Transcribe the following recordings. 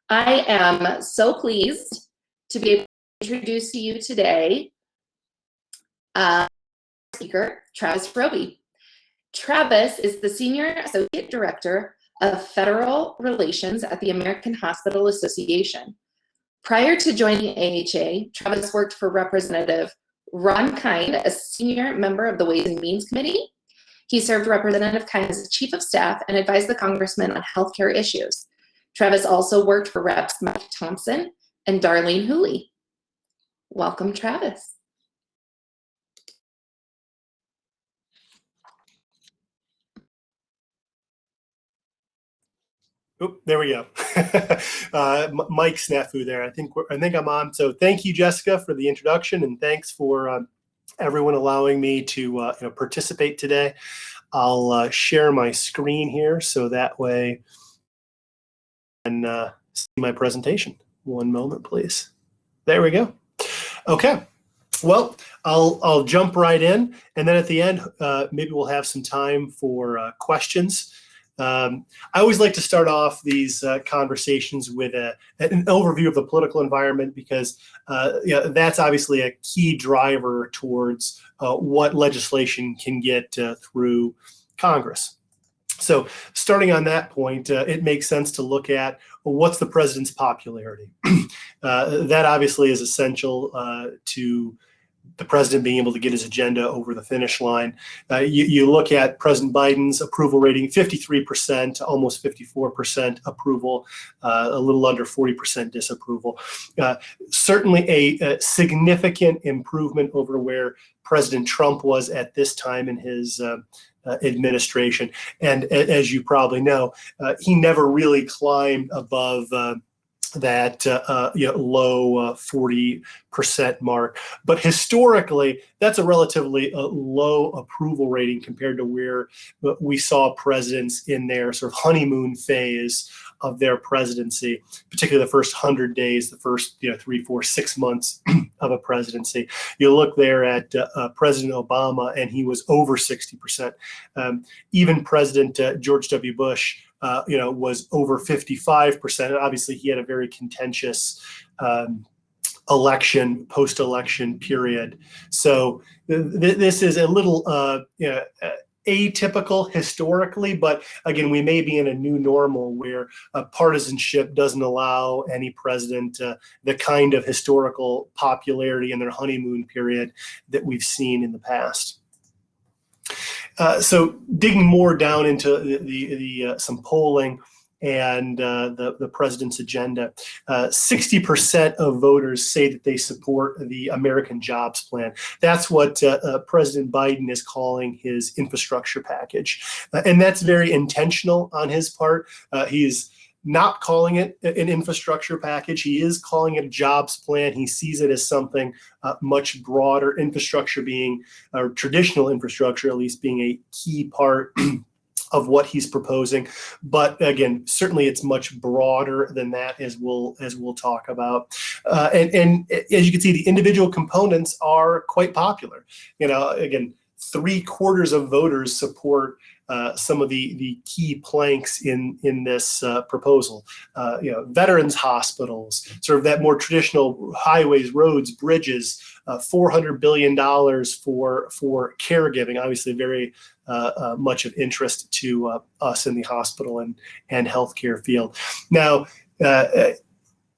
I am so pleased to be able to introduce to you today speaker, Travis Roby. Travis is the Senior Associate Director of Federal Relations at the American Hospital Association. Prior to joining AHA, Travis worked for Representative Ron Kind as senior member of the Ways and Means Committee. He served Representative Kind as Chief of Staff and advised the congressman on healthcare issues. Travis also worked for Reps Mike Thompson and Darlene Hooley. Welcome, Travis. Oh, there we go. Mike snafu there. I think I'm on. So thank you, Jessica, for the introduction, and thanks for everyone allowing me to participate today. I'll share my screen here so that way and see my presentation. One moment, please. There we go. Okay. Well, I'll jump right in, and then at the end, maybe we'll have some time for questions. I always like to start off these conversations with an overview of the political environment because that's obviously a key driver towards what legislation can get through Congress. So starting on that point, it makes sense to look at what's the president's popularity. That obviously is essential to the president being able to get his agenda over the finish line. You look at President Biden's approval rating, 53%, almost 54% approval, a little under 40% disapproval. Certainly a significant improvement over where President Trump was at this time in his administration. And as you probably know, he never really climbed above that low 40% mark. But historically, that's a relatively low approval rating compared to where we saw presidents in their sort of honeymoon phase of their presidency, particularly the first 100 days, the first 3, 4, 6 months of a presidency. You look there at President Obama, and he was over 60%. Even President George W. Bush was over 55%. Obviously, he had a very contentious post-election period. So this is a little atypical historically, but again, we may be in a new normal where partisanship doesn't allow any president the kind of historical popularity in their honeymoon period that we've seen in the past. So digging more down into the some polling and the president's agenda, 60% of voters say that they support the American Jobs Plan. That's what President Biden is calling his infrastructure package. And that's very intentional on his part. He's not calling it an infrastructure package. He is calling it a jobs plan. He sees it as something much broader, infrastructure being, or traditional infrastructure at least, being a key part of what he's proposing. But again, certainly it's much broader than that, as we'll talk about. And as you can see, the individual components are quite popular. Again, 3/4 of voters support some of the key planks in this proposal. Veterans hospitals, sort of that more traditional highways, roads, bridges, $400 billion for caregiving, obviously very much of interest to us in the hospital and healthcare field. Now,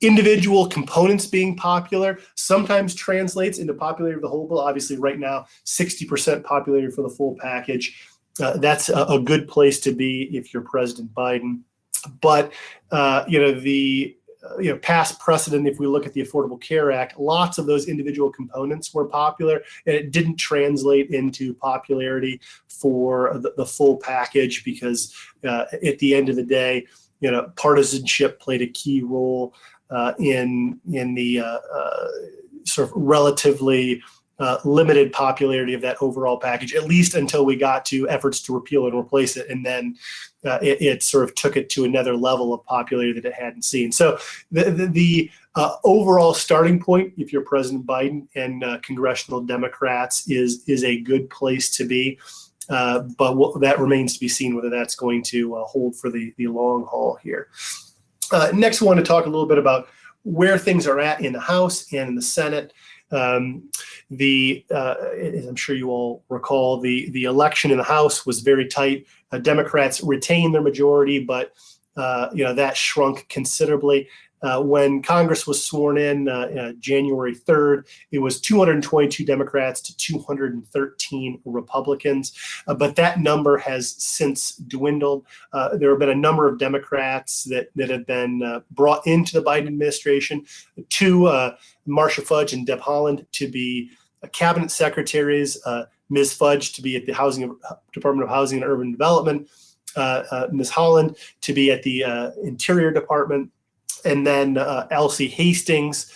individual components being popular sometimes translates into popularity of the whole bill. Obviously, right now, 60% popularity for the full package. That's a good place to be if you're President Biden. But the past precedent, if we look at the Affordable Care Act, lots of those individual components were popular, and it didn't translate into popularity for the full package because at the end of the day, partisanship played a key role in the sort of relatively limited popularity of that overall package, at least until we got to efforts to repeal and replace it. And then it sort of took it to another level of popularity that it hadn't seen. So the overall starting point, if you're President Biden and congressional Democrats, is a good place to be. But that remains to be seen whether that's going to hold for the long haul here. Next, I want to talk a little bit about where things are at in the House and in the Senate. As I'm sure you all recall, the election in the House was very tight. Democrats retained their majority, but that shrunk considerably. When Congress was sworn in January 3rd, it was 222 Democrats to 213 Republicans. But that number has since dwindled. There have been a number of Democrats that have been brought into the Biden administration. Two, Marcia Fudge and Deb Haaland, to be cabinet secretaries, Ms. Fudge to be at the Department of Housing and Urban Development, Ms. Haaland to be at the Interior Department. And then Elsie Hastings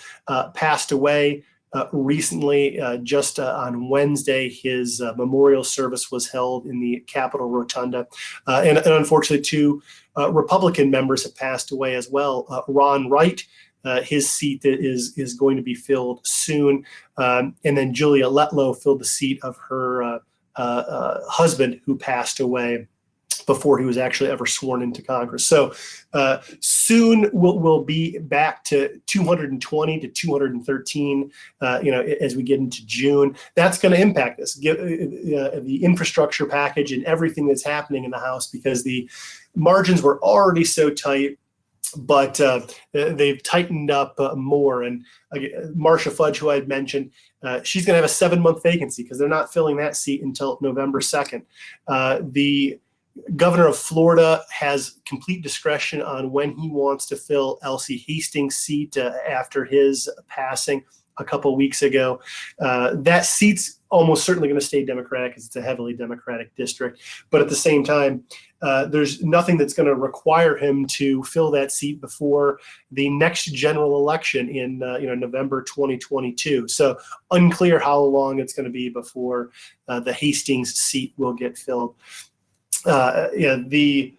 passed away recently. Just on Wednesday, his memorial service was held in the Capitol Rotunda. And unfortunately, two Republican members have passed away as well. Ron Wright, his seat is going to be filled soon. And then Julia Letlow filled the seat of her husband, who passed away before he was actually ever sworn into Congress. So soon we'll be back to 220 to 213, as we get into June. That's going to impact us, the infrastructure package and everything that's happening in the House, because the margins were already so tight, but they've tightened up more. And Marcia Fudge, who I had mentioned, she's going to have a 7-month vacancy because they're not filling that seat until November 2nd. The governor of Florida has complete discretion on when he wants to fill Elsie Hastings' seat after his passing a couple weeks ago. That seat's almost certainly going to stay Democratic because it's a heavily Democratic district. But at the same time, there's nothing that's going to require him to fill that seat before the next general election in November 2022. So unclear how long it's going to be before the Hastings seat will get filled. The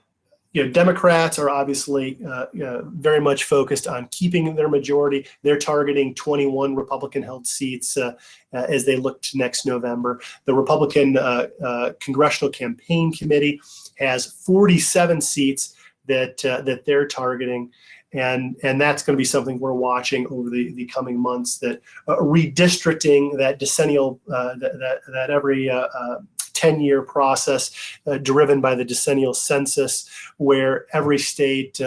Democrats are obviously very much focused on keeping their majority. They're targeting 21 Republican-held seats as they look to next November. The Republican Congressional Campaign Committee has 47 seats that they're targeting. And that's going to be something we're watching over the coming months, that redistricting, that decennial, that every 10-year process driven by the decennial census, where every state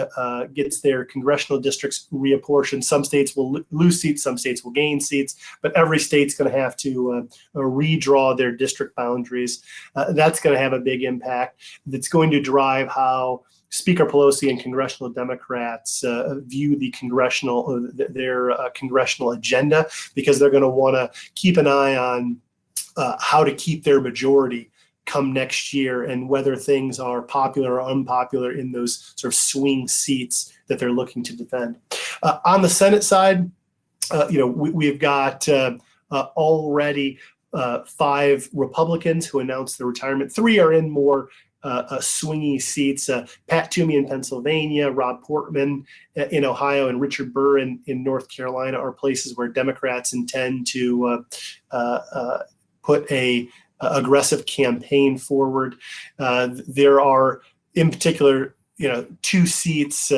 gets their congressional districts reapportioned. Some states will lose seats, some states will gain seats, but every state's going to have to redraw their district boundaries. That's going to have a big impact. That's going to drive how Speaker Pelosi and congressional Democrats view the their congressional agenda, because they're going to want to keep an eye on how to keep their majority come next year, and whether things are popular or unpopular in those sort of swing seats that they're looking to defend. On the Senate side, we've got already 5 Republicans who announced their retirement. 3 are in more swingy seats. Pat Toomey in Pennsylvania, Rob Portman in Ohio, and Richard Burr in North Carolina are places where Democrats intend to put a aggressive campaign forward. There are, in particular, 2 seats.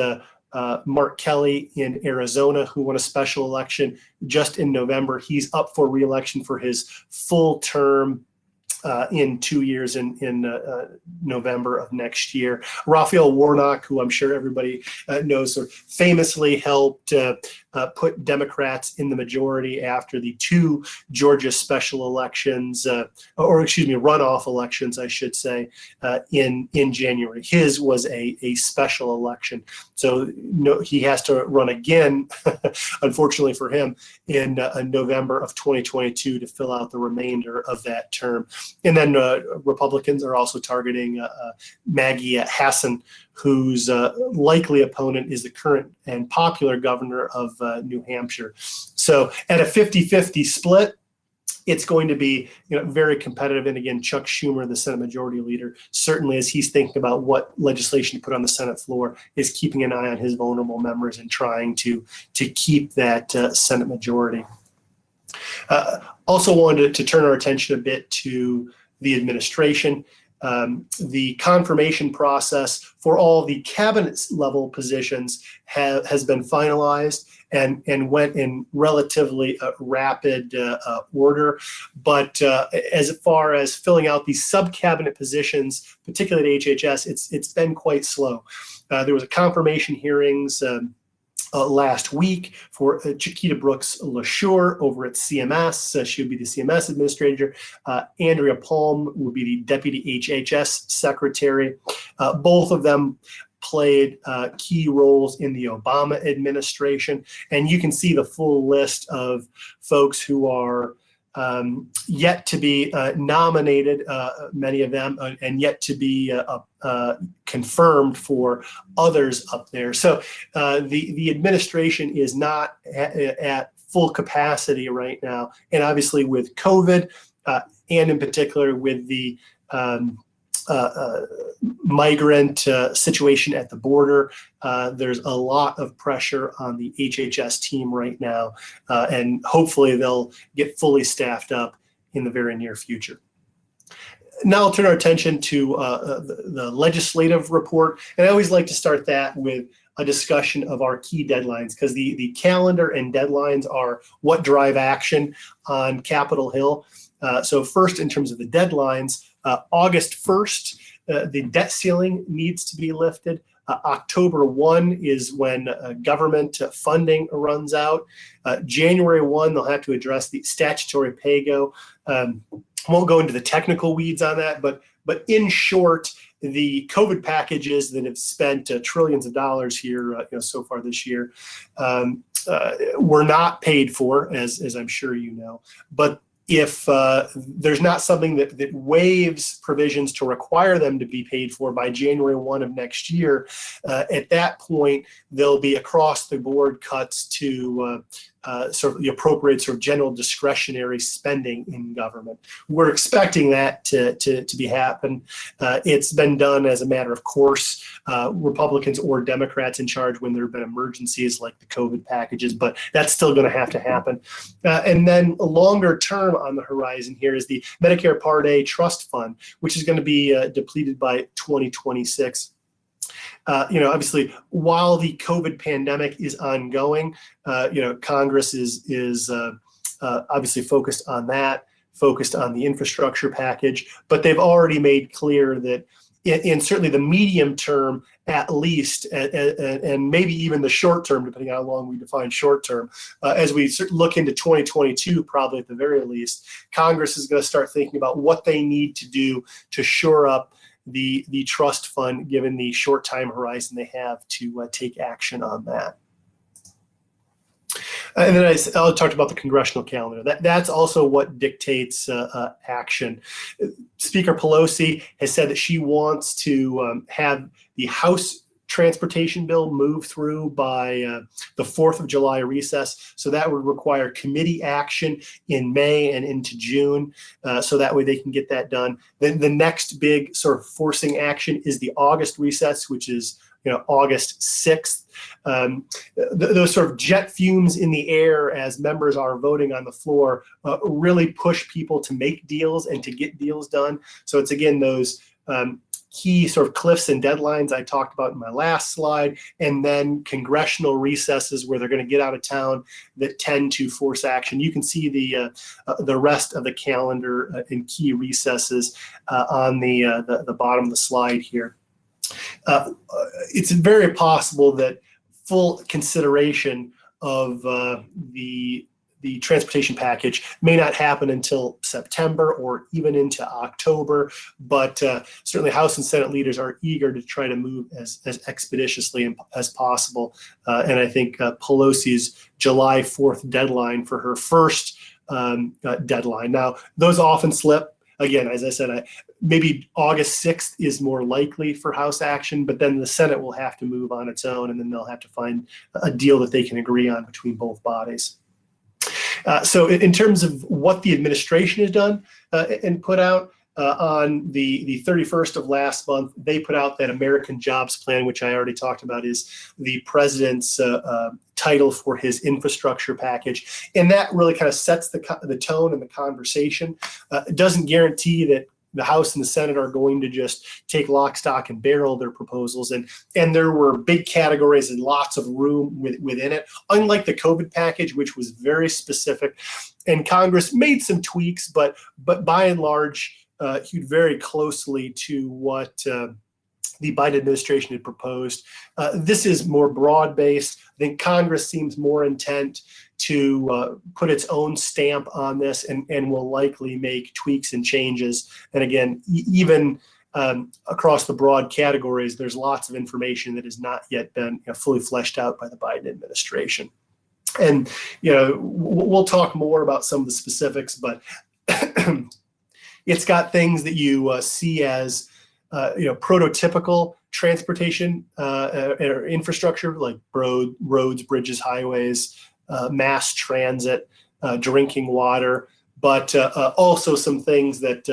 Mark Kelly in Arizona, who won a special election just in November. He's up for re-election for his full term in 2 years in November of next year. Raphael Warnock, who I'm sure everybody knows, sort of famously helped put Democrats in the majority after the 2 Georgia special elections, runoff elections, I should say, in January. His was a special election. So he has to run again, unfortunately for him, in November of 2022 to fill out the remainder of that term. And then Republicans are also targeting Maggie Hassan, whose likely opponent is the current and popular governor of New Hampshire. So at a 50-50 split, it's going to be very competitive. And again, Chuck Schumer, the Senate Majority Leader, certainly as he's thinking about what legislation to put on the Senate floor, is keeping an eye on his vulnerable members and trying to keep that Senate majority. Also wanted to turn our attention a bit to the administration. The confirmation process for all the cabinet level positions has been finalized and went in relatively rapid order. But as far as filling out these sub-cabinet positions, particularly at HHS, it's been quite slow. There was a confirmation hearings last week for Chiquita Brooks LaSure over at CMS. She would be the CMS administrator. Andrea Palm would be the deputy HHS secretary. Both of them played key roles in the Obama administration. And you can see the full list of folks who are yet to be nominated, many of them, and yet to be confirmed for others up there. So the administration is not at full capacity right now. And obviously with COVID, and in particular with the migrant situation at the border, there's a lot of pressure on the HHS team right now, and hopefully they'll get fully staffed up in the very near future. Now I'll turn our attention to the legislative report, and I always like to start that with a discussion of our key deadlines, because the calendar and deadlines are what drive action on Capitol Hill. So first, in terms of the deadlines, August 1st, the debt ceiling needs to be lifted. October 1 is when government funding runs out. January 1, they'll have to address the statutory pay-go. Won't go into the technical weeds on that, but in short, the COVID packages that have spent trillions of dollars here so far this year were not paid for, as I'm sure you know. But if there's not something that waives provisions to require them to be paid for by January 1 of next year, at that point, there'll be across the board cuts to sort of the appropriate sort of general discretionary spending in government. We're expecting that to be happen. It's been done as a matter of course, Republicans or Democrats in charge when there have been emergencies like the COVID packages, but that's still going to have to happen. And then longer term on the horizon here is the Medicare Part A trust fund, which is going to be depleted by 2026. Obviously, while the COVID pandemic is ongoing, Congress is obviously focused on that, focused on the infrastructure package, but they've already made clear that in certainly the medium term, at least, and maybe even the short term, depending on how long we define short term, as we look into 2022, probably at the very least, Congress is going to start thinking about what they need to do to shore up the trust fund, given the short time horizon they have to take action on that. And then I talked about the congressional calendar. That's also what dictates action. Speaker Pelosi has said that she wants to have the House transportation bill move through by the 4th of July recess. So that would require committee action in May and into June. So that way they can get that done. Then the next big sort of forcing action is the August recess, which is August 6th. Those sort of jet fumes in the air as members are voting on the floor really push people to make deals and to get deals done. So it's again those key sort of cliffs and deadlines I talked about in my last slide, and then congressional recesses where they're going to get out of town that tend to force action. You can see the rest of the calendar and key recesses on the bottom of the slide here. It's very possible that full consideration of the transportation package may not happen until September or even into October, but certainly House and Senate leaders are eager to try to move as expeditiously as possible. And I think Pelosi's July 4th deadline for her first deadline. Now, those often slip. Again, as I said, maybe August 6th is more likely for House action, but then the Senate will have to move on its own, and then they'll have to find a deal that they can agree on between both bodies. So in terms of what the administration has done and put out, on the 31st of last month, they put out that American Jobs Plan, which I already talked about is the president's title for his infrastructure package. And that really kind of sets the tone and the conversation. It doesn't guarantee that the House and the Senate are going to just take lock, stock, and barrel their proposals, and there were big categories and lots of room within it, unlike the COVID package, which was very specific. And Congress made some tweaks, but by and large, hewed very closely to what the Biden administration had proposed. This is more broad-based. I think Congress seems more intent to put its own stamp on this, and will likely make tweaks and changes. And again, even across the broad categories, there's lots of information that has not yet been fully fleshed out by the Biden administration. And we'll talk more about some of the specifics, but it's got things that you see as prototypical transportation or infrastructure, like roads, bridges, highways, mass transit, drinking water, but also some things that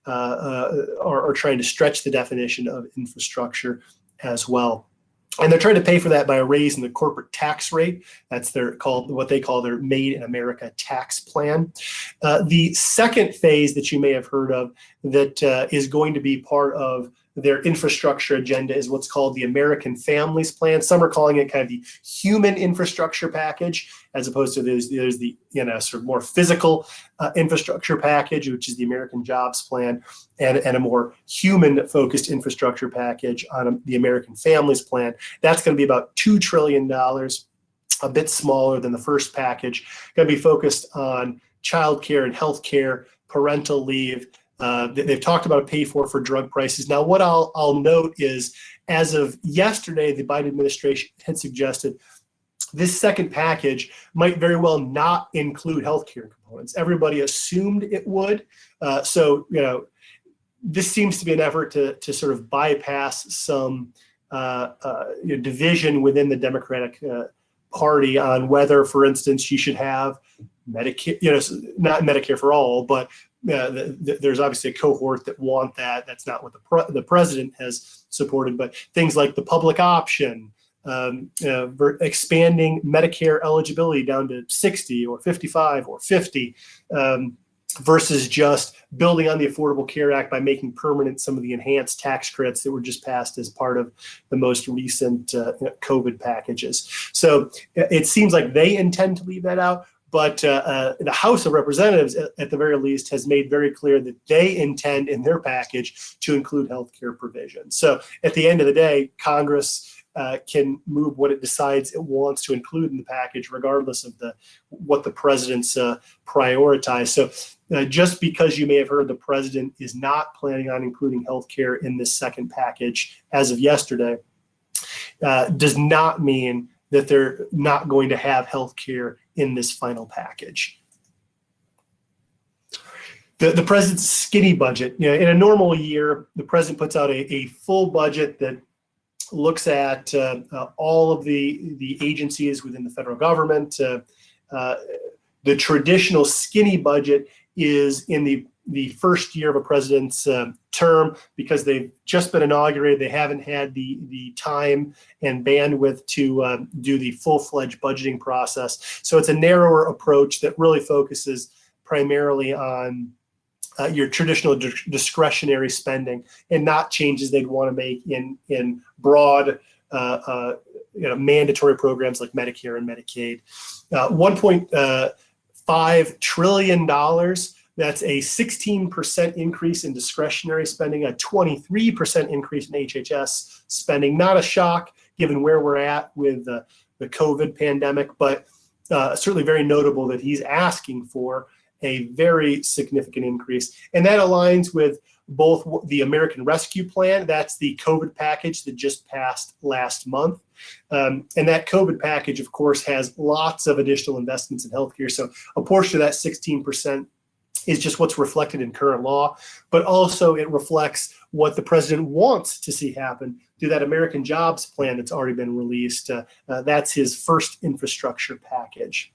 are trying to stretch the definition of infrastructure as well. And they're trying to pay for that by a raise in the corporate tax rate. That's what they call their Made in America tax plan. The second phase that you may have heard of that is going to be part of their infrastructure agenda is what's called the American Families Plan. Some are calling it kind of the human infrastructure package, as opposed to there's the sort of more physical infrastructure package, which is the American Jobs Plan, and a more human-focused infrastructure package on the American Families Plan. That's going to be about $2 trillion, a bit smaller than the first package. Going to be focused on childcare and healthcare, parental leave. They've talked about a pay for drug prices. Now, what I'll note is, as of yesterday, the Biden administration had suggested this second package might very well not include healthcare components. Everybody assumed it would. So this seems to be an effort to sort of bypass some division within the Democratic Party on whether, for instance, you should have Medicare, not Medicare for all, but there's obviously a cohort that want that. That's not what the president has supported, but things like the public option, expanding Medicare eligibility down to 60 or 55 or 50, versus just building on the Affordable Care Act by making permanent some of the enhanced tax credits that were just passed as part of the most recent COVID packages. So it seems like they intend to leave that out. But the House of Representatives, at the very least, has made very clear that they intend in their package to include healthcare provisions. So at the end of the day, Congress can move what it decides it wants to include in the package, regardless of what the president's prioritize. So just because you may have heard the president is not planning on including healthcare in this second package as of yesterday, does not mean that they're not going to have healthcare in this final package. The president's skinny budget. In a normal year, the president puts out a full budget that looks at all of the agencies within the federal government. The traditional skinny budget is in the first year of a president's term, because they've just been inaugurated. They haven't had the time and bandwidth to do the full-fledged budgeting process. So it's a narrower approach that really focuses primarily on your traditional discretionary spending, and not changes they'd want to make in broad mandatory programs like Medicare and Medicaid. $1.5 trillion. That's a 16% increase in discretionary spending, a 23% increase in HHS spending. Not a shock given where we're at with the COVID pandemic, but certainly very notable that he's asking for a very significant increase. And that aligns with both the American Rescue Plan, that's the COVID package that just passed last month. And that COVID package, of course, has lots of additional investments in healthcare. So a portion of that 16% is just what's reflected in current law, but also it reflects what the president wants to see happen through that American Jobs Plan that's already been released. That's his first infrastructure package.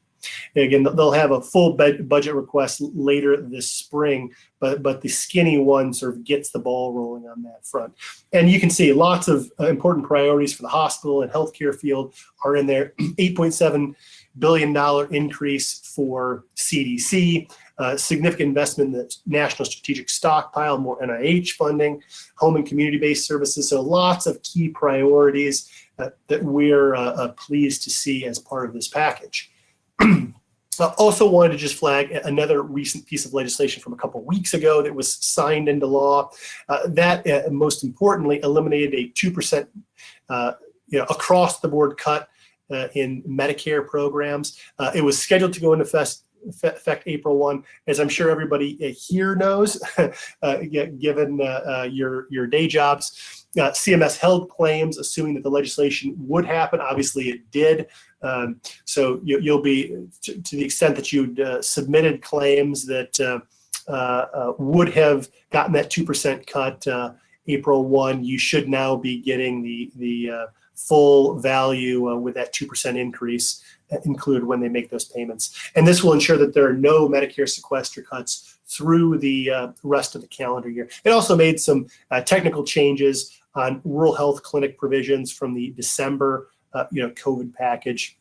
And again, they'll have a full budget request later this spring, but the skinny one sort of gets the ball rolling on that front. And you can see lots of important priorities for the hospital and healthcare field are in there. $8.7 billion increase for CDC, significant investment in the National Strategic Stockpile, more NIH funding, home and community-based services. So lots of key priorities that we're pleased to see as part of this package. I also wanted to just flag another recent piece of legislation from a couple of weeks ago that was signed into law. That, most importantly, eliminated a 2% across-the-board cut in Medicare programs. It was scheduled to go into effect April 1, as I'm sure everybody here knows, given your day jobs. CMS held claims, assuming that the legislation would happen. Obviously, it did. So you'll be, to the extent that you'd submitted claims that would have gotten that 2% cut April 1, you should now be getting the full value with that 2% increase included when they make those payments. And this will ensure that there are no Medicare sequester cuts through the rest of the calendar year. It also made some technical changes on rural health clinic provisions from the December COVID package.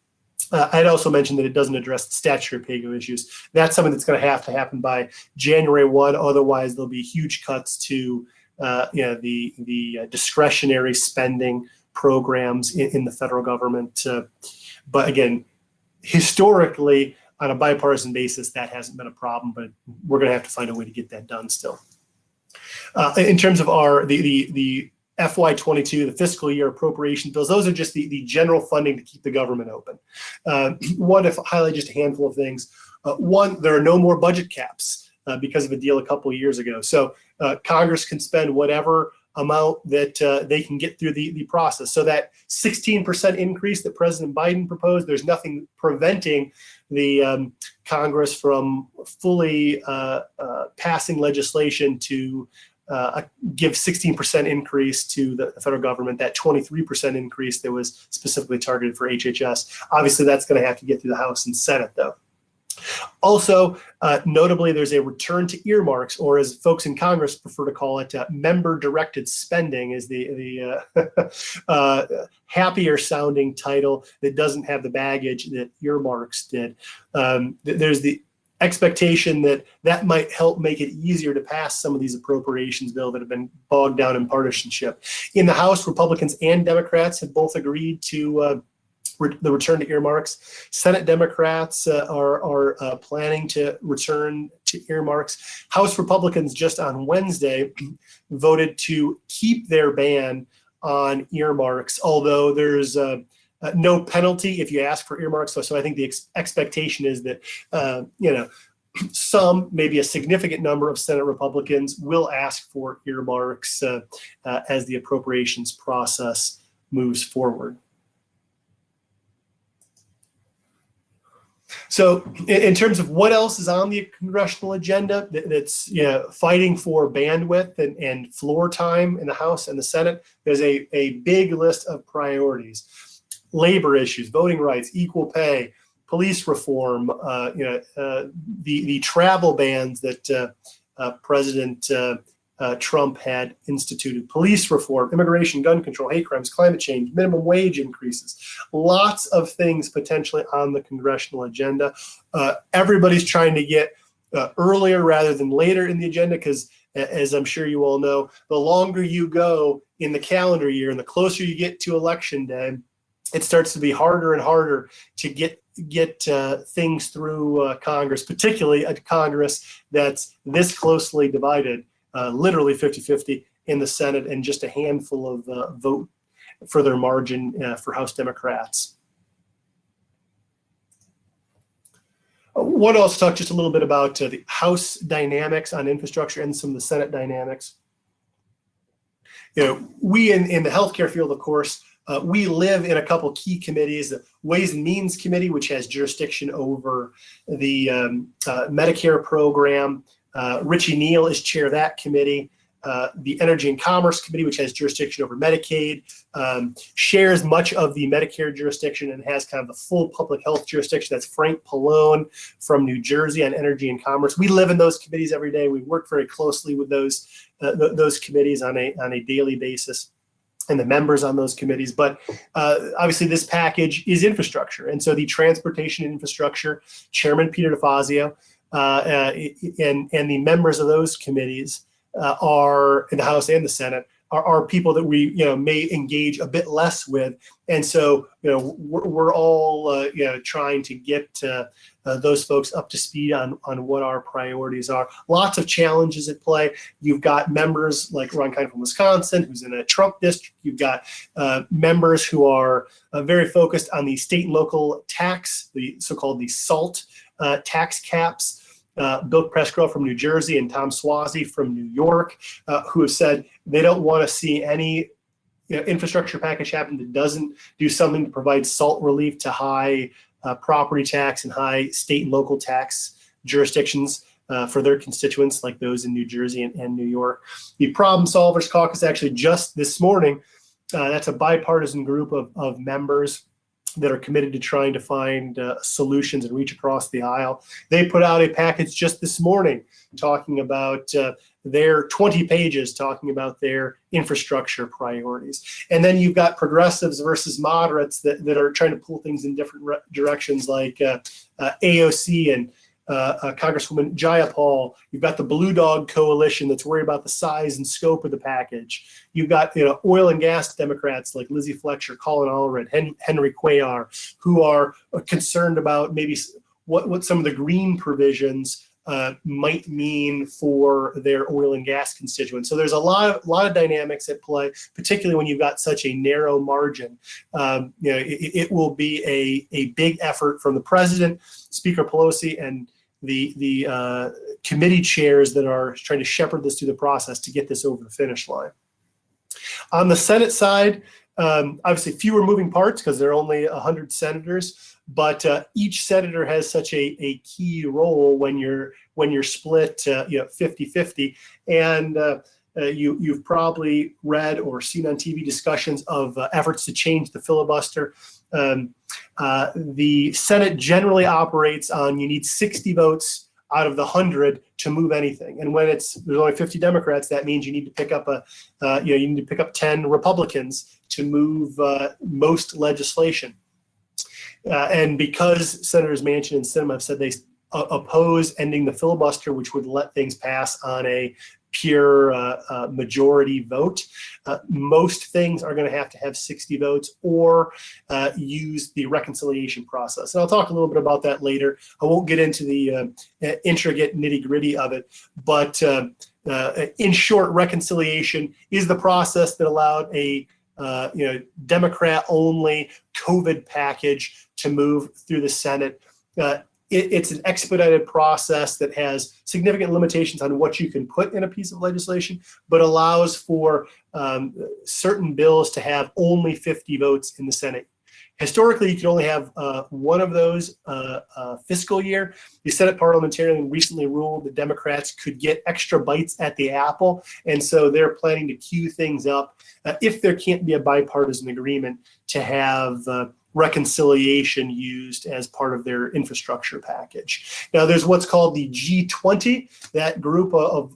I'd also mentioned that it doesn't address the statutory pay-go issues. That's something that's going to happen by January 1. Otherwise, there'll be huge cuts to the discretionary spending programs in the federal government. But again, historically, on a bipartisan basis, that hasn't been a problem, but we're going to have to find a way to get that done still. In terms of the FY22, the fiscal year appropriation bills, those are just the general funding to keep the government open. One, if highlight just a handful of things. One, there are no more budget caps because of a deal a couple of years ago. So Congress can spend whatever amount that they can get through the process. So that 16% increase that President Biden proposed, there's nothing preventing the Congress from fully passing legislation to give 16% increase to the federal government, that 23% increase that was specifically targeted for HHS. Obviously, that's going to have to get through the House and Senate, though. Also, notably, there's a return to earmarks, or as folks in Congress prefer to call it, member-directed spending is the happier sounding title that doesn't have the baggage that earmarks did. There's the expectation that might help make it easier to pass some of these appropriations bills that have been bogged down in partisanship. In the House, Republicans and Democrats have both agreed to the return to earmarks. Senate Democrats are planning to return to earmarks. House Republicans just on Wednesday voted to keep their ban on earmarks, although there's no penalty if you ask for earmarks. So I think the expectation is that, some, maybe a significant number of Senate Republicans will ask for earmarks as the appropriations process moves forward. So in terms of what else is on the congressional agenda that's fighting for bandwidth and floor time in the House and the Senate, there's a big list of priorities. Labor issues, voting rights, equal pay, police reform, the travel bans that President Trump had instituted, police reform, immigration, gun control, hate crimes, climate change, minimum wage increases, lots of things potentially on the congressional agenda. Everybody's trying to get earlier rather than later in the agenda because, as I'm sure you all know, the longer you go in the calendar year and the closer you get to election day, it starts to be harder and harder to get things through Congress, particularly a Congress that's this closely divided. Literally 50-50 in the Senate and just a handful of vote for their margin for House Democrats. I want to also talk just a little bit about the House dynamics on infrastructure and some of the Senate dynamics. We in the healthcare field, of course, we live in a couple key committees, the Ways and Means Committee, which has jurisdiction over the Medicare program. Richie Neal is chair of that committee. The Energy and Commerce Committee, which has jurisdiction over Medicaid, shares much of the Medicare jurisdiction and has kind of the full public health jurisdiction. That's Frank Pallone from New Jersey on Energy and Commerce. We live in those committees every day. We work very closely with those committees on a daily basis and the members on those committees. But obviously this package is infrastructure. And so the Transportation and Infrastructure Chairman Peter DeFazio and the members of those committees are in the House and the Senate are people that we may engage a bit less with, and so we're all trying to get those folks up to speed on what our priorities are. Lots of challenges at play. You've got members like Ron Kind from Wisconsin, who's in a Trump district. You've got members who are very focused on the state and local tax, the so-called the SALT tax caps. Bill Pressgrove from New Jersey and Tom Suozzi from New York, who have said they don't want to see any infrastructure package happen that doesn't do something to provide SALT relief to high property tax and high state and local tax jurisdictions for their constituents, like those in New Jersey and New York. The Problem Solvers Caucus actually just this morning, that's a bipartisan group of members that are committed to trying to find solutions and reach across the aisle. They put out a package just this morning talking about their 20 pages, talking about their infrastructure priorities. And then you've got progressives versus moderates that are trying to pull things in different directions, like AOC and Congresswoman Jayapal. You've got the Blue Dog Coalition that's worried about the size and scope of the package. You've got oil and gas Democrats like Lizzie Fletcher, Colin Allred, Henry Cuellar, who are concerned about maybe what some of the green provisions might mean for their oil and gas constituents. So there's a lot of dynamics at play, particularly when you've got such a narrow margin. It will be a big effort from the president, Speaker Pelosi, and the committee chairs that are trying to shepherd this through the process to get this over the finish line. On the Senate side, obviously fewer moving parts because there are only 100 senators, but each senator has such a key role when you're split 50-50. And you've probably read or seen on TV discussions of efforts to change the filibuster. The Senate generally operates on you need 60 votes out of the 100 to move anything, and when there's only 50 Democrats, that means you need to pick up 10 Republicans to move most legislation. And because Senators Manchin and Sinema have said they oppose ending the filibuster, which would let things pass on a pure majority vote, most things are going to have 60 votes or use the reconciliation process. And I'll talk a little bit about that later. I won't get into the intricate nitty-gritty of it, but in short, reconciliation is the process that allowed a Democrat-only COVID package to move through the Senate. It's an expedited process that has significant limitations on what you can put in a piece of legislation, but allows for certain bills to have only 50 votes in the Senate. Historically, you can only have one of those fiscal year. The Senate parliamentarian recently ruled that Democrats could get extra bites at the apple, and so they're planning to queue things up if there can't be a bipartisan agreement to have reconciliation used as part of their infrastructure package. Now, there's what's called the G20, that group of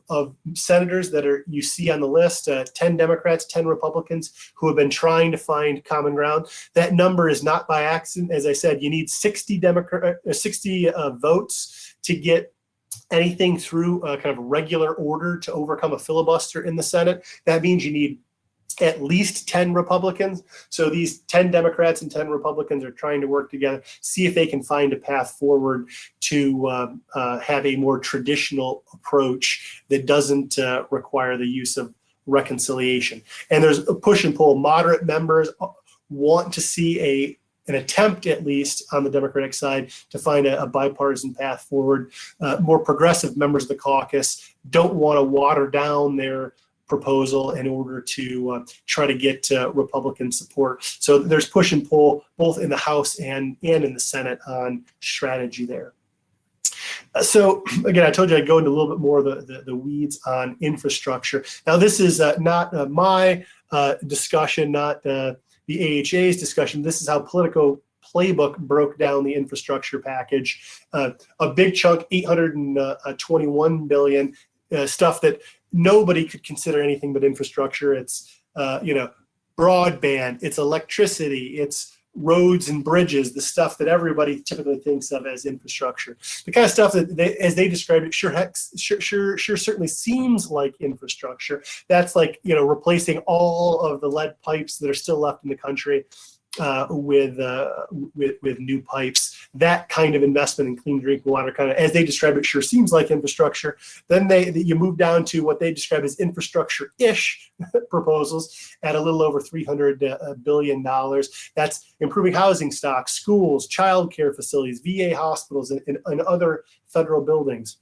senators that you see on the list, 10 Democrats, 10 Republicans, who have been trying to find common ground. That number is not by accident. As I said, you need 60 votes to get anything through kind of regular order to overcome a filibuster in the Senate. That means you need at least 10 Republicans. So these 10 Democrats and 10 Republicans are trying to work together, see if they can find a path forward to have a more traditional approach that doesn't require the use of reconciliation. And there's a push and pull. Moderate members want to see an attempt, at least on the Democratic side, to find a bipartisan path forward. More progressive members of the caucus don't want to water down their proposal in order to try to get Republican support. So there's push and pull both in the House and in the Senate on strategy there. So again, I told you I'd go into a little bit more of the weeds on infrastructure. Now, this is not my discussion, not the AHA's discussion. This is how Politico Playbook broke down the infrastructure package. A big chunk, $821 billion, stuff that nobody could consider anything but infrastructure. It's broadband, it's electricity, it's roads and bridges, the stuff that everybody typically thinks of as infrastructure, the kind of stuff that as they describe it, sure certainly seems like infrastructure. That's like, replacing all of the lead pipes that are still left in the country with new pipes. That kind of investment in clean drinking water, kind of as they describe it, sure seems like infrastructure. Then you move down to what they describe as infrastructure-ish proposals at a little over $300 billion. That's improving housing stock, schools, child care facilities, VA hospitals, and other federal buildings.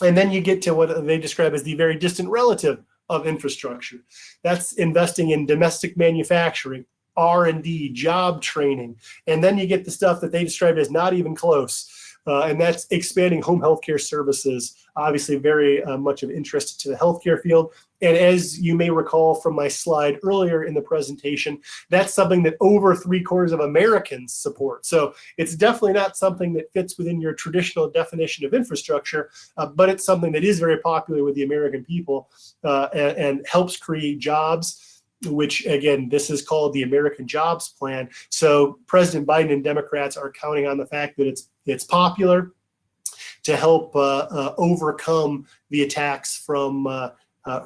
And then you get to what they describe as the very distant relative of infrastructure. That's investing in domestic manufacturing, R&D, job training, and then you get the stuff that they describe as not even close, and that's expanding home healthcare services, obviously very much of interest to the healthcare field. And as you may recall from my slide earlier in the presentation, that's something that over 3/4 of Americans support. So it's definitely not something that fits within your traditional definition of infrastructure, but it's something that is very popular with the American people and helps create jobs, which again, this is called the American Jobs Plan. So President Biden and Democrats are counting on the fact that it's popular to help overcome the attacks from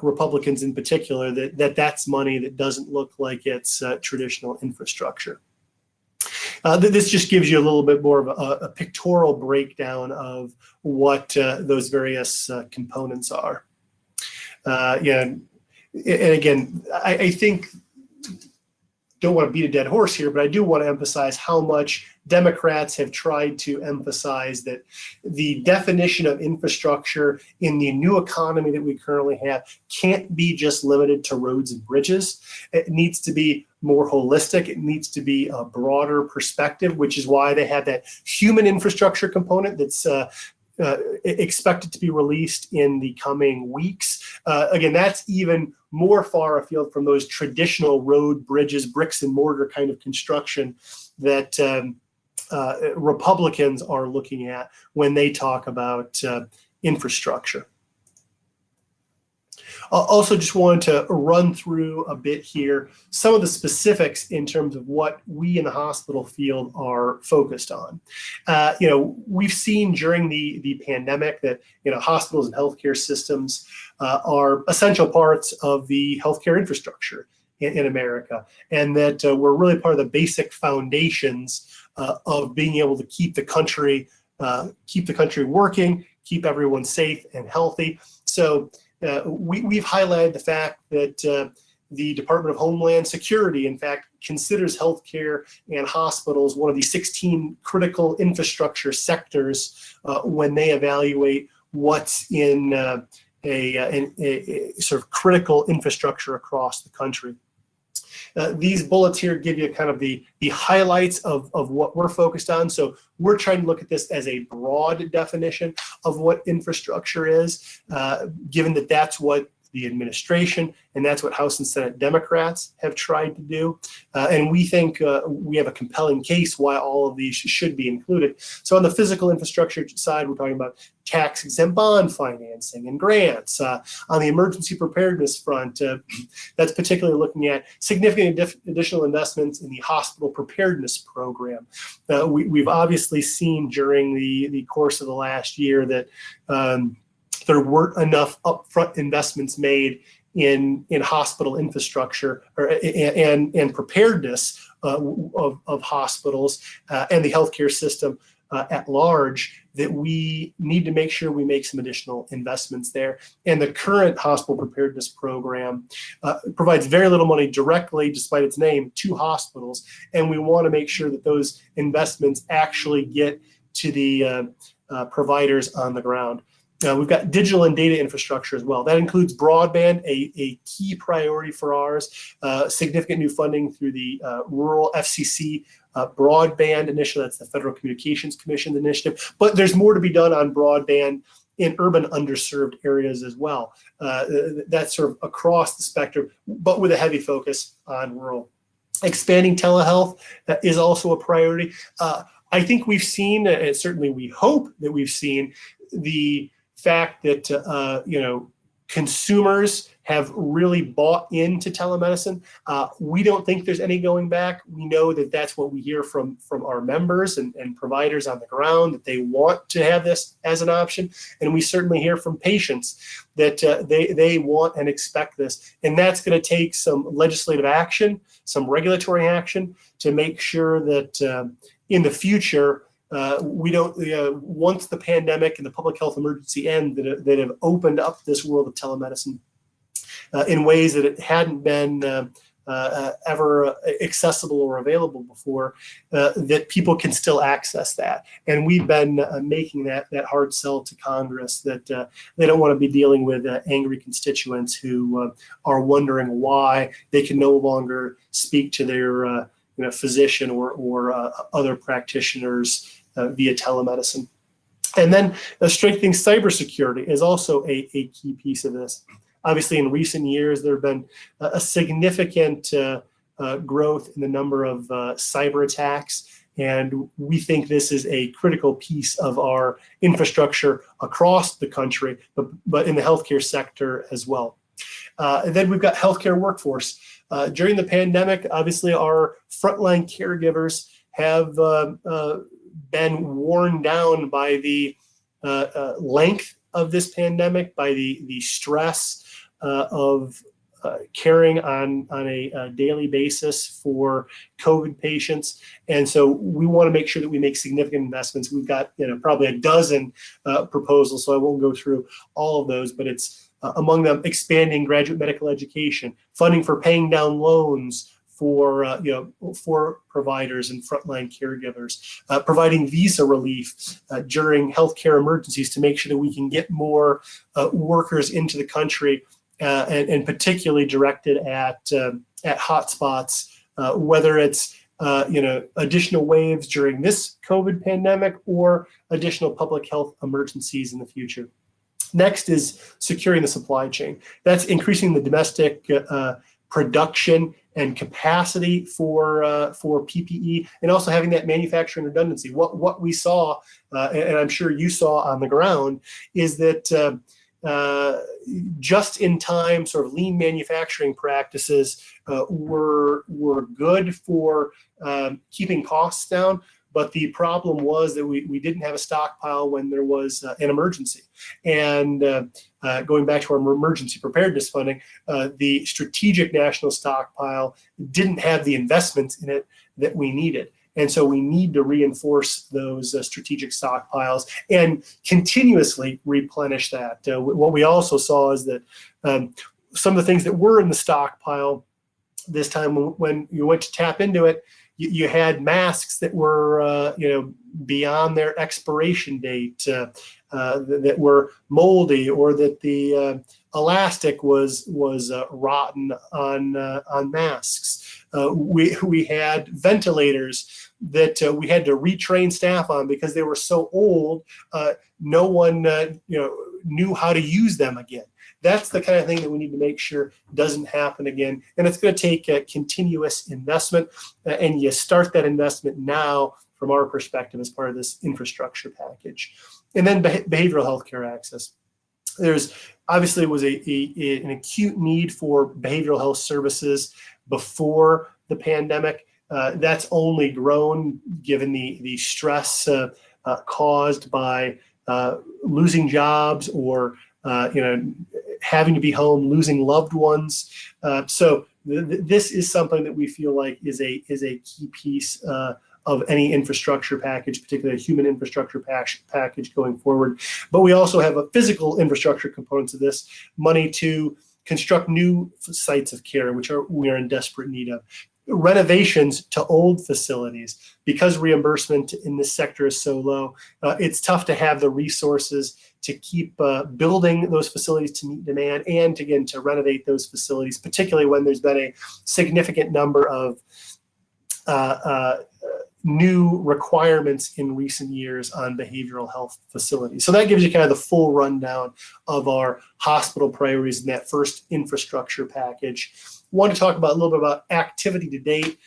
Republicans in particular, that's money that doesn't look like it's traditional infrastructure. This just gives you a little bit more of a pictorial breakdown of what those various components are. And again, I think, don't want to beat a dead horse here, but I do want to emphasize how much Democrats have tried to emphasize that the definition of infrastructure in the new economy that we currently have can't be just limited to roads and bridges. It needs to be more holistic. It needs to be a broader perspective, which is why they have that human infrastructure component that's expected to be released in the coming weeks. Again, that's even more far afield from those traditional road, bridges, bricks and mortar kind of construction that Republicans are looking at when they talk about infrastructure. Also just wanted to run through a bit here some of the specifics in terms of what we in the hospital field are focused on. We've seen during the pandemic that hospitals and healthcare systems are essential parts of the healthcare infrastructure in America, and that we're really part of the basic foundations of being able to keep the country working, keep everyone safe and healthy. So we've highlighted the fact that the Department of Homeland Security, in fact, considers healthcare and hospitals one of the 16 critical infrastructure sectors when they evaluate what's in a sort of critical infrastructure across the country. These bullets here give you kind of the highlights of what we're focused on. So we're trying to look at this as a broad definition of what infrastructure is, given that that's what the administration and that's what House and Senate Democrats have tried to do. And we think we have a compelling case why all of these should be included. So on the physical infrastructure side, we're talking about tax-exempt bond financing and grants. On the emergency preparedness front, that's particularly looking at significant additional investments in the hospital preparedness program. We've obviously seen during the course of the last year that there weren't enough upfront investments made in hospital infrastructure and preparedness of hospitals and the healthcare system at large, that we need to make sure we make some additional investments there. And the current hospital preparedness program provides very little money directly, despite its name, to hospitals. And we want to make sure that those investments actually get to the providers on the ground. We've got digital and data infrastructure as well. That includes broadband, a key priority for ours, significant new funding through the Rural FCC Broadband Initiative. That's the Federal Communications Commission initiative. But there's more to be done on broadband in urban underserved areas as well. That's sort of across the spectrum, but with a heavy focus on rural. Expanding telehealth is also a priority. I think we've seen, and certainly we hope that we've seen, the fact that Consumers have really bought into telemedicine. We don't think there's any going back. We know that that's what we hear from our members and providers on the ground, that they want to have this as an option. And we certainly hear from patients that they want and expect this. And that's going to take some legislative action, some regulatory action to make sure that in the future, we don't, once the pandemic and the public health emergency end, that have opened up this world of telemedicine in ways that it hadn't been ever accessible or available before, that people can still access that. And we've been making that hard sell to Congress that they don't want to be dealing with angry constituents who are wondering why they can no longer speak to their physician or other practitioners via telemedicine. And then strengthening cybersecurity is also a key piece of this. Obviously, in recent years, there have been a significant growth in the number of cyber attacks, and we think this is a critical piece of our infrastructure across the country, but in the healthcare sector as well. And then we've got healthcare workforce. During the pandemic, obviously, our frontline caregivers have been worn down by the length of this pandemic, by the stress of caring on a daily basis for COVID patients. And so we want to make sure that we make significant investments. We've got probably a dozen proposals, so I won't go through all of those, but it's among them expanding graduate medical education, funding for paying down loans for providers and frontline caregivers, providing visa relief during healthcare emergencies to make sure that we can get more workers into the country, and particularly directed at hotspots, whether it's additional waves during this COVID pandemic or additional public health emergencies in the future. Next is securing the supply chain. That's increasing the domestic production and capacity for PPE, and also having that manufacturing redundancy. What we saw, and I'm sure you saw on the ground, is that just-in-time sort of lean manufacturing practices were good for keeping costs down. But the problem was that we didn't have a stockpile when there was an emergency. And going back to our emergency preparedness funding, the strategic national stockpile didn't have the investments in it that we needed. And so we need to reinforce those strategic stockpiles and continuously replenish that. What we also saw is that some of the things that were in the stockpile this time, when you went to tap into it, you had masks that were beyond their expiration date, that were moldy, or that the elastic was rotten on masks. We had ventilators that we had to retrain staff on because they were so old. No one knew how to use them again. That's the kind of thing that we need to make sure doesn't happen again. And it's going to take a continuous investment, and you start that investment now from our perspective as part of this infrastructure package. And then behavioral health care access. There's obviously was an acute need for behavioral health services before the pandemic. That's only grown given the stress caused by losing jobs or having to be home, losing loved ones. So this is something that we feel like is a key piece of any infrastructure package, particularly a human infrastructure package going forward. But we also have a physical infrastructure component to this, money to construct new sites of care, which we are in desperate need of. Renovations to old facilities. Because reimbursement in this sector is so low, it's tough to have the resources to keep building those facilities to meet demand, and again to renovate those facilities, particularly when there's been a significant number of new requirements in recent years on behavioral health facilities. So that gives you kind of the full rundown of our hospital priorities in that first infrastructure package. Want to talk about a little bit about activity to date.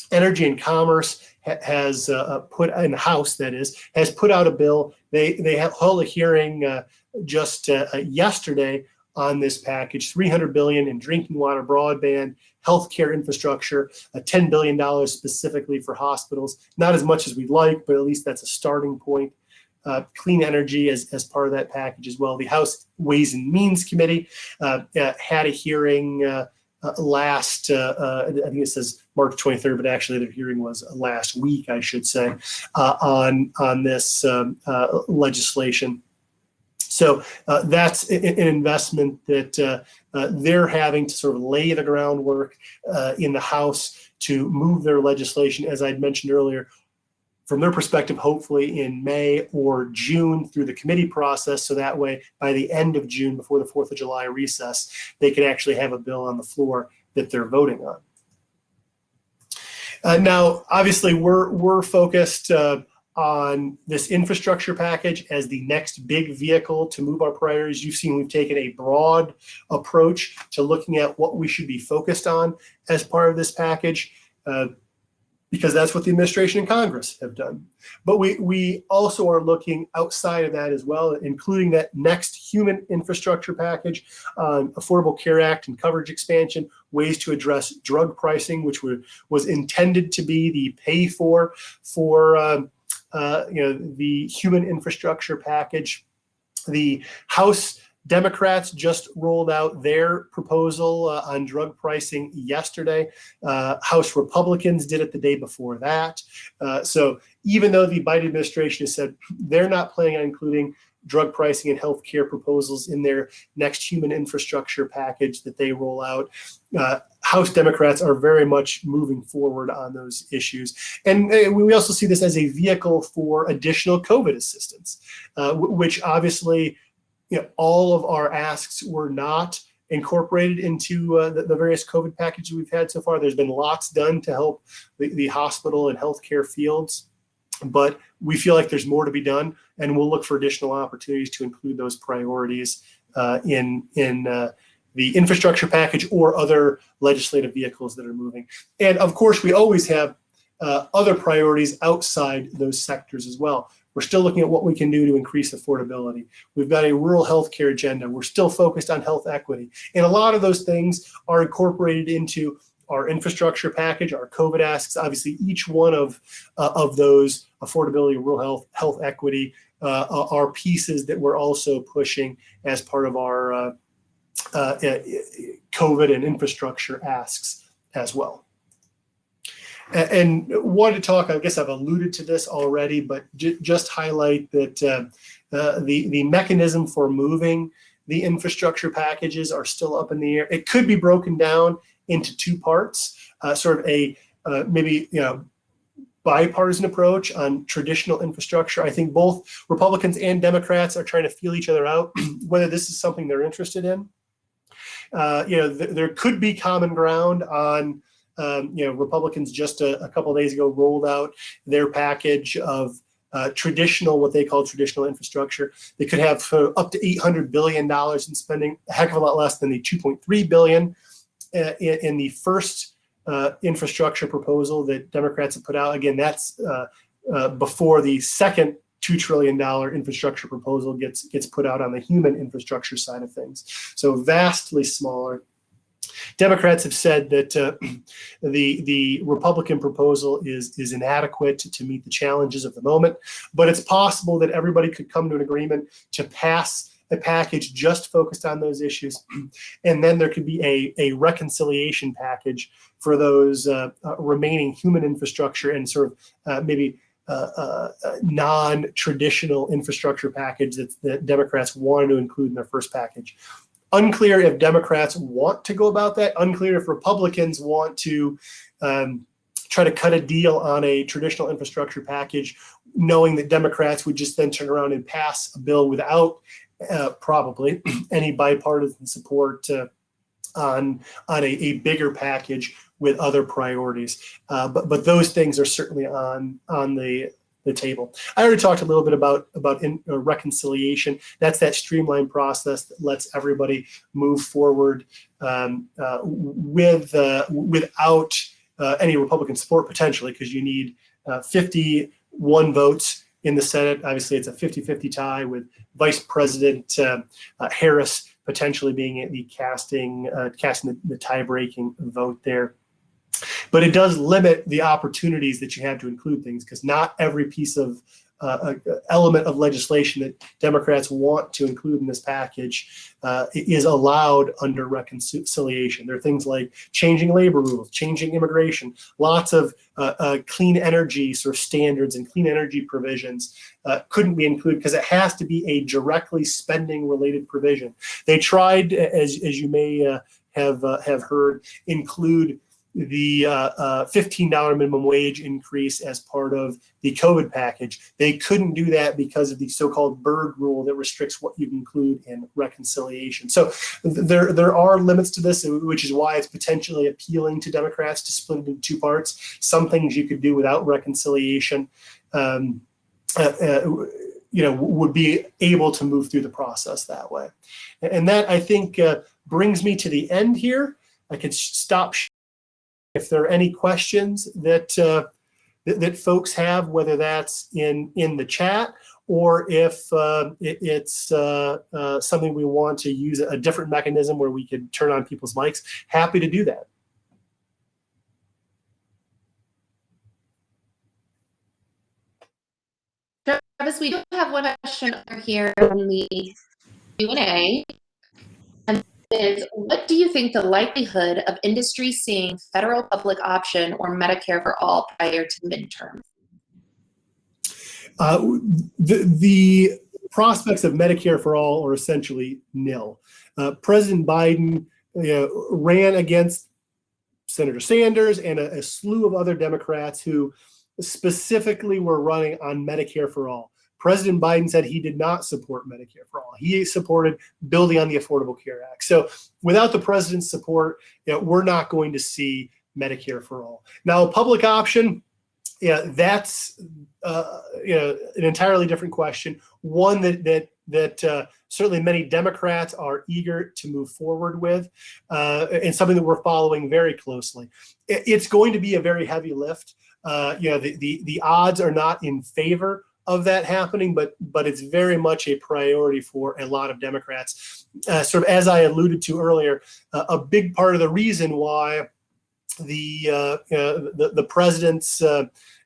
Energy and Commerce has put in the House, that is, has put out a bill. They have held a hearing just yesterday on this package. $300 billion in drinking water, broadband, healthcare infrastructure, $10 billion specifically for hospitals. Not as much as we'd like, but at least that's a starting point. Clean energy as part of that package as well. The House Ways and Means Committee had a hearing last, I think it says March 23rd, but actually their hearing was last week, I should say, on this legislation. So that's an investment that they're having to sort of lay the groundwork in the House to move their legislation, as I'd mentioned earlier, from their perspective, hopefully in May or June through the committee process. So that way, by the end of June, before the 4th of July recess, they can actually have a bill on the floor that they're voting on. Now, obviously, we're focused on this infrastructure package as the next big vehicle to move our priorities. You've seen we've taken a broad approach to looking at what we should be focused on as part of this package. Because that's what the administration and Congress have done. But we also are looking outside of that as well, including that next human infrastructure package on Affordable Care Act and coverage expansion, ways to address drug pricing, which was intended to be the pay for the human infrastructure package. The House Democrats just rolled out their proposal on drug pricing yesterday. House Republicans did it the day before that. So even though the Biden administration has said they're not planning on including drug pricing and healthcare proposals in their next human infrastructure package that they roll out, House Democrats are very much moving forward on those issues. And we also see this as a vehicle for additional COVID assistance, which obviously, all of our asks were not incorporated into the various COVID packages we've had so far. There's been lots done to help the hospital and healthcare fields, but we feel like there's more to be done, and we'll look for additional opportunities to include those priorities in the infrastructure package or other legislative vehicles that are moving. And of course, we always have other priorities outside those sectors as well. We're still looking at what we can do to increase affordability. We've got a rural healthcare agenda. We're still focused on health equity. And a lot of those things are incorporated into our infrastructure package, our COVID asks. Obviously, each one of those, affordability, rural health equity, are pieces that we're also pushing as part of our COVID and infrastructure asks as well. And wanted to talk, I guess I've alluded to this already, but just highlight that the mechanism for moving the infrastructure packages are still up in the air. It could be broken down into two parts, sort of a maybe bipartisan approach on traditional infrastructure. I think both Republicans and Democrats are trying to feel each other out, whether this is something they're interested in. There could be common ground on Republicans just a couple of days ago rolled out their package of what they call traditional infrastructure. They could have up to $800 billion in spending, a heck of a lot less than the $2.3 billion in the first infrastructure proposal that Democrats have put out. Again, that's before the second $2 trillion infrastructure proposal gets put out on the human infrastructure side of things. So vastly smaller. Democrats have said that the Republican proposal is inadequate to meet the challenges of the moment, but it's possible that everybody could come to an agreement to pass a package just focused on those issues, and then there could be a reconciliation package for those remaining human infrastructure and sort of maybe non-traditional infrastructure package that Democrats wanted to include in their first package. Unclear if Democrats want to go about that. Unclear if Republicans want to try to cut a deal on a traditional infrastructure package, knowing that Democrats would just then turn around and pass a bill without probably any bipartisan support on a bigger package with other priorities. But those things are certainly on the table. I already talked a little bit about reconciliation. That's that streamlined process that lets everybody move forward without any Republican support potentially, because you need 51 votes in the Senate. Obviously, it's a 50-50 tie with Vice President Harris potentially being the casting the tie-breaking vote there. But it does limit the opportunities that you have to include things, because not every piece of element of legislation that Democrats want to include in this package is allowed under reconciliation. There are things like changing labor rules, changing immigration, lots of clean energy sort of standards and clean energy provisions couldn't be included because it has to be a directly spending related provision. They tried, as you may have heard, include the $15 minimum wage increase as part of the COVID package. They couldn't do that because of the so-called Byrd rule that restricts what you can include in reconciliation. So there are limits to this, which is why it's potentially appealing to Democrats to split it into two parts. Some things you could do without reconciliation, would be able to move through the process that way. And that, I think, brings me to the end here. I could stop if there are any questions that that folks have, whether that's in the chat or if it's something we want to use a different mechanism where we could turn on people's mics. Happy to do that. Travis, we do have one question over here in the Q&A. And is, what do you think the likelihood of industry seeing federal public option or Medicare for all prior to midterm? The prospects of Medicare for all are essentially nil. President Biden ran against Senator Sanders and a slew of other Democrats who specifically were running on Medicare for all. President Biden said he did not support Medicare for all. He supported building on the Affordable Care Act. So without the president's support, we're not going to see Medicare for all. Now, a public option, that's an entirely different question. One that certainly many Democrats are eager to move forward with, and something that we're following very closely. It's going to be a very heavy lift. The odds are not in favor of that happening, but it's very much a priority for a lot of Democrats. Sort of as I alluded to earlier, a big part of the reason why the president's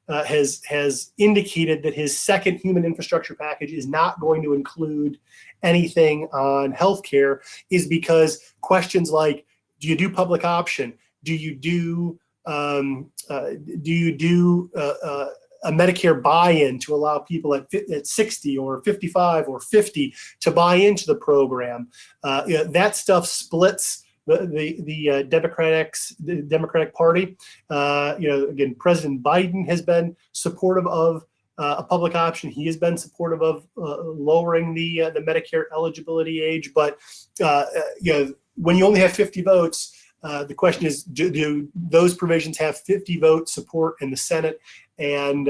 has indicated that his second human infrastructure package is not going to include anything on healthcare is because questions like, do you do public option? Do you do a Medicare buy-in to allow people at 60 or 55 or 50 to buy into the program? That stuff splits the Democratic Party. Again, President Biden has been supportive of a public option. He has been supportive of lowering the Medicare eligibility age. But when you only have 50 votes, the question is, do those provisions have 50 vote support in the Senate? And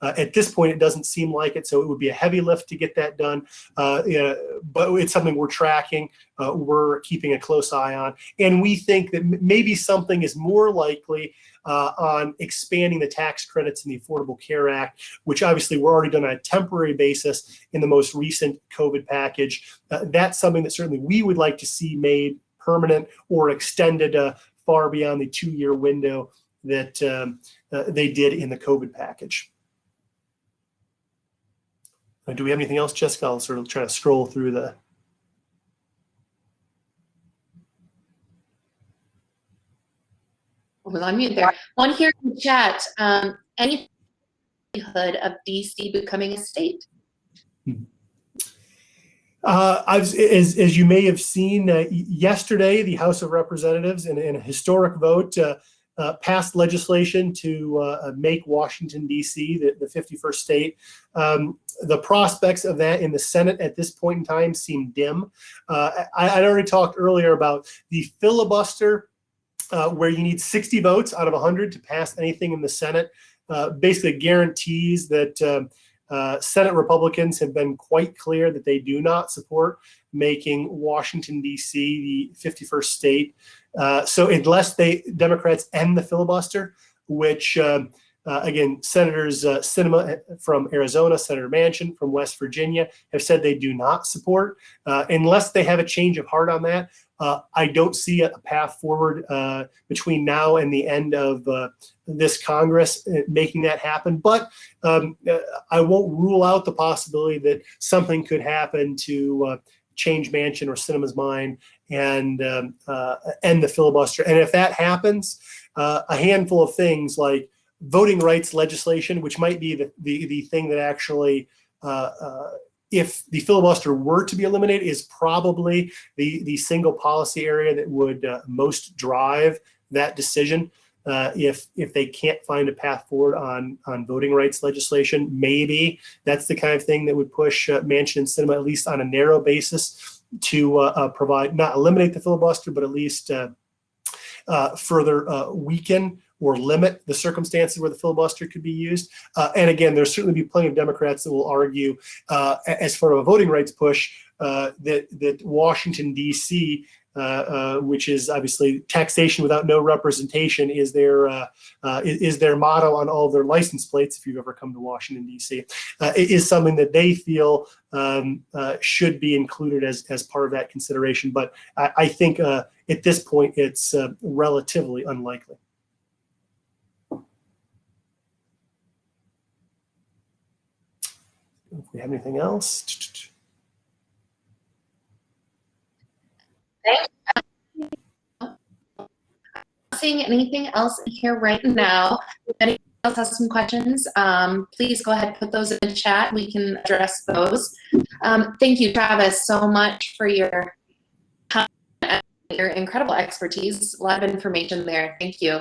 at this point, it doesn't seem like it. So it would be a heavy lift to get that done. But it's something we're tracking. We're keeping a close eye on. And we think that maybe something is more likely on expanding the tax credits in the Affordable Care Act, which obviously were already done on a temporary basis in the most recent COVID package. That's something that certainly we would like to see made permanent or extended far beyond the 2-year window that they did in the COVID package. Do we have anything else, Jessica? I'll sort of try to scroll through the. I was on mute there. One here in the chat. Any likelihood of DC becoming a state? As you may have seen yesterday, the House of Representatives, in a historic vote, passed legislation to make Washington, D.C. the 51st state. The prospects of that in the Senate at this point in time seem dim. I'd already talked earlier about the filibuster, where you need 60 votes out of 100 to pass anything in the Senate. Basically guarantees that Senate Republicans have been quite clear that they do not support making Washington, D.C. the 51st state. So unless Democrats end the filibuster, which Again, Senators Sinema from Arizona, Senator Manchin from West Virginia have said they do not support. Unless they have a change of heart on that, I don't see a path forward between now and the end of this Congress making that happen. But I won't rule out the possibility that something could happen to change Manchin or Sinema's mind and end the filibuster. And if that happens, a handful of things like voting rights legislation, which might be the thing that actually, if the filibuster were to be eliminated, is probably the single policy area that would most drive that decision. If they can't find a path forward on voting rights legislation, maybe that's the kind of thing that would push Manchin and Sinema, at least on a narrow basis, to provide, not eliminate the filibuster, but at least further weaken or limit the circumstances where the filibuster could be used. And again, there'll certainly be plenty of Democrats that will argue, as far as a voting rights push, that Washington, D.C., which is obviously taxation without no representation, is their motto on all of their license plates. If you've ever come to Washington, D.C., it is something that they feel should be included as part of that consideration. But I think at this point, it's relatively unlikely. If we have anything else. Seeing anything else in here right now. If anyone else has some questions, please go ahead and put those in the chat. We can address those. Thank you, Travis, so much for your time and your incredible expertise. A lot of information there. Thank you.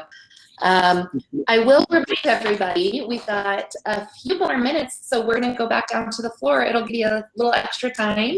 I will remind everybody, we've got a few more minutes, so we're going to go back down to the floor. It'll give you a little extra time